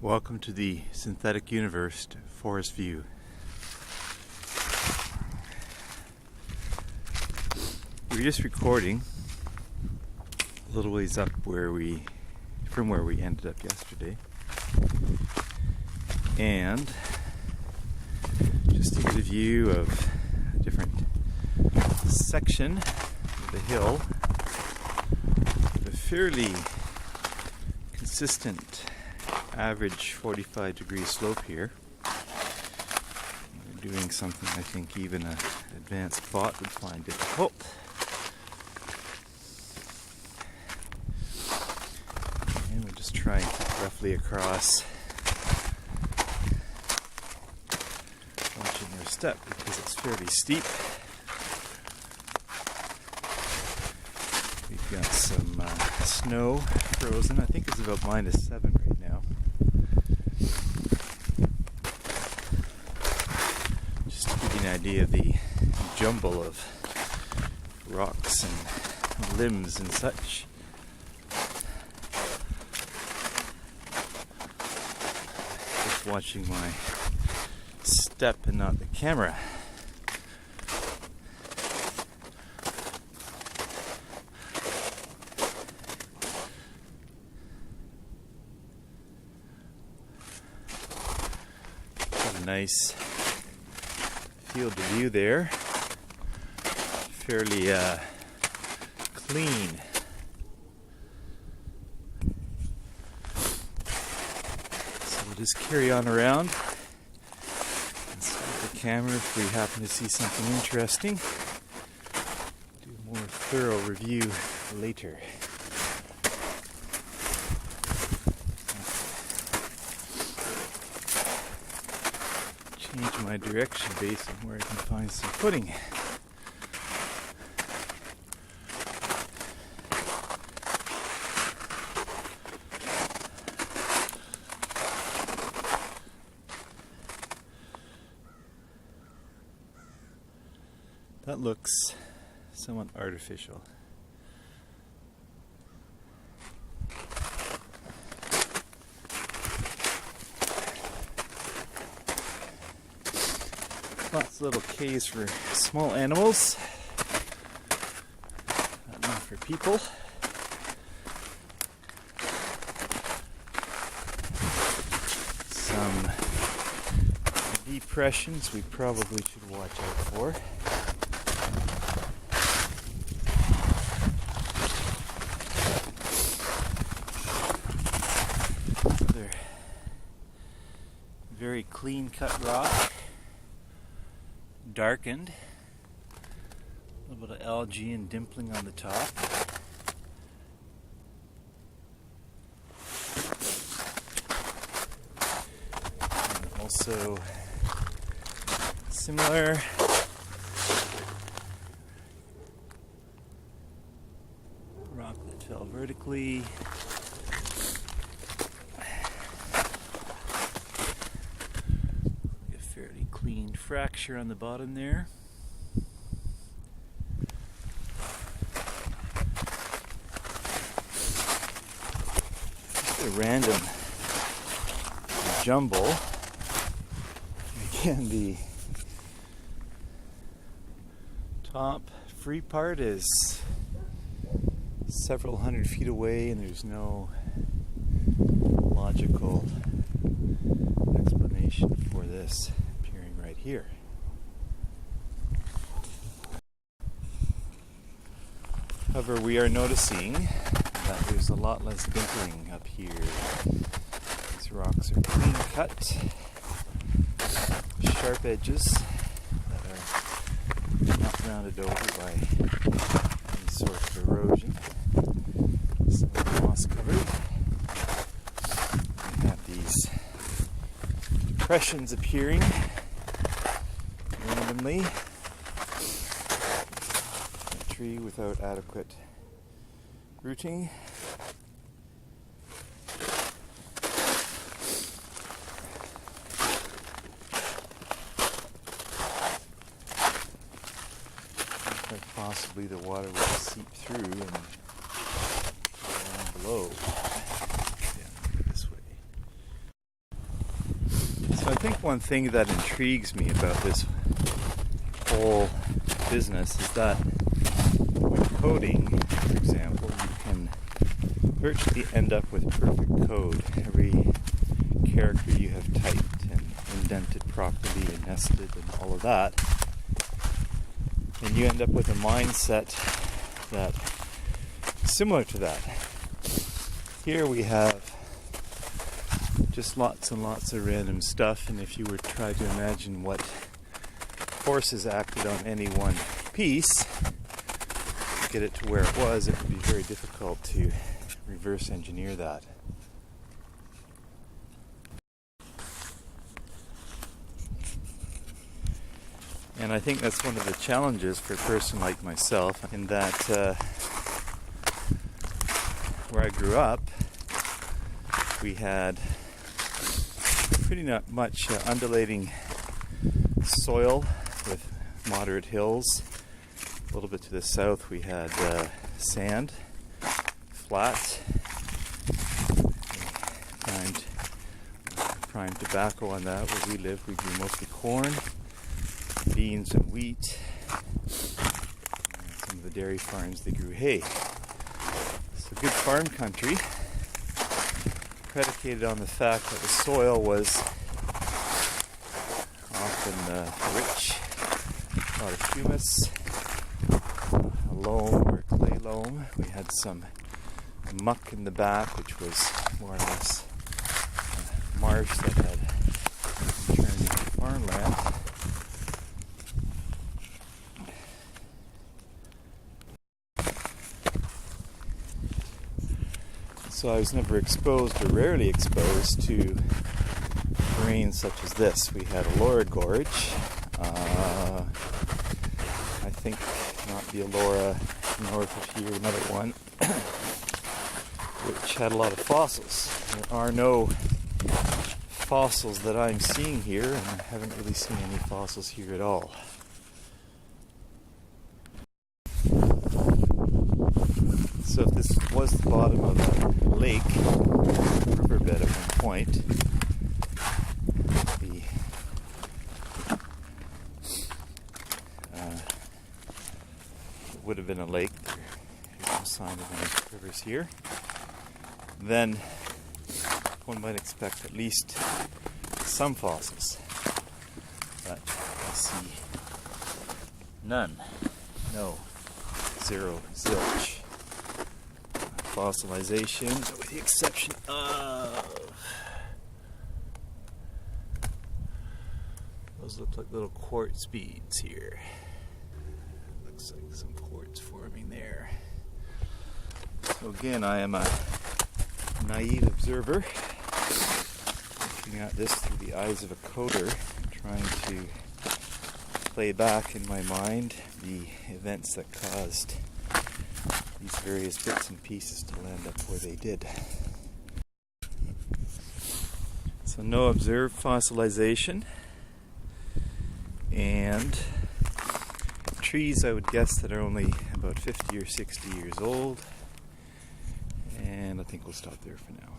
Welcome to the synthetic universe, forest view. We're just recording a little ways up from where we ended up yesterday, and just to get a view of a different section of the hill, a fairly consistent average 45-degree slope here. We're doing something I think even an advanced bot would find difficult. And we're just trying to keep roughly across, watching our step because it's fairly steep. We've got some snow frozen. I think it's about -7 right now. Just to give you an idea of the jumble of rocks and limbs and such. Just watching my step and not the camera. Nice field of view there, fairly clean. So we'll just carry on around and start the camera if we happen to see something interesting. Do a more thorough review later. Change my direction based on where I can find some footing. That looks somewhat artificial. Lots of little caves for small animals, not for people. Some depressions we probably should watch out for. Another very clean-cut rock. Darkened, a little bit of algae and dimpling on the top. And also similar rock that fell vertically. Clean fracture on the bottom there. Just a random jumble. Again, the top free part is several hundred feet away, and there's no logical explanation for this right here. However, we are noticing that there's a lot less dimpling up here. These rocks are clean cut, sharp edges that are not rounded over by any sort of erosion. Some moss covered. We have these depressions appearing randomly. A tree without adequate rooting. Quite possibly the water will seep through and go down below. one thing that intrigues me about this whole business is that with coding, for example, you can virtually end up with perfect code. Every character you have typed and indented properly and nested and all of that. And you end up with a mindset that is similar to that. Here we have just lots and lots of random stuff, and if you were to try to imagine what forces acted on any one piece, get it to where it was, it would be very difficult to reverse engineer that. And I think that's one of the challenges for a person like myself, in that where I grew up, we had pretty not much undulating soil with moderate hills. A little bit to the south we had sand, flat, prime tobacco on that. Where we lived, we grew mostly corn, beans and wheat. And some of the dairy farms, they grew hay. So good farm country, predicated on the fact that the soil was often rich, a lot of humus, a loam or clay loam. We had some muck in the back, which was more or less marsh that had turned into farmland. So I was never exposed, or rarely exposed, to terrain such as this. We had a Laura Gorge, I think not the Elora north of here, another one, which had a lot of fossils. There are no fossils that I'm seeing here, and I haven't really seen any fossils here at all. So if this was the bottom of a lake, riverbed at one point, it would have been a lake. There's no sign of any rivers here. Then one might expect at least some fossils, but I see none. No. Zero. Zilch. Fossilization, with the exception of those look like little quartz beads here. Looks like some quartz forming there. So again, I am a naive observer, looking at this through the eyes of a coder, trying to play back in my mind the events that caused these various bits and pieces to land up where they did. So no observed fossilization, and trees I would guess that are only about 50 or 60 years old, and I think we'll stop there for now.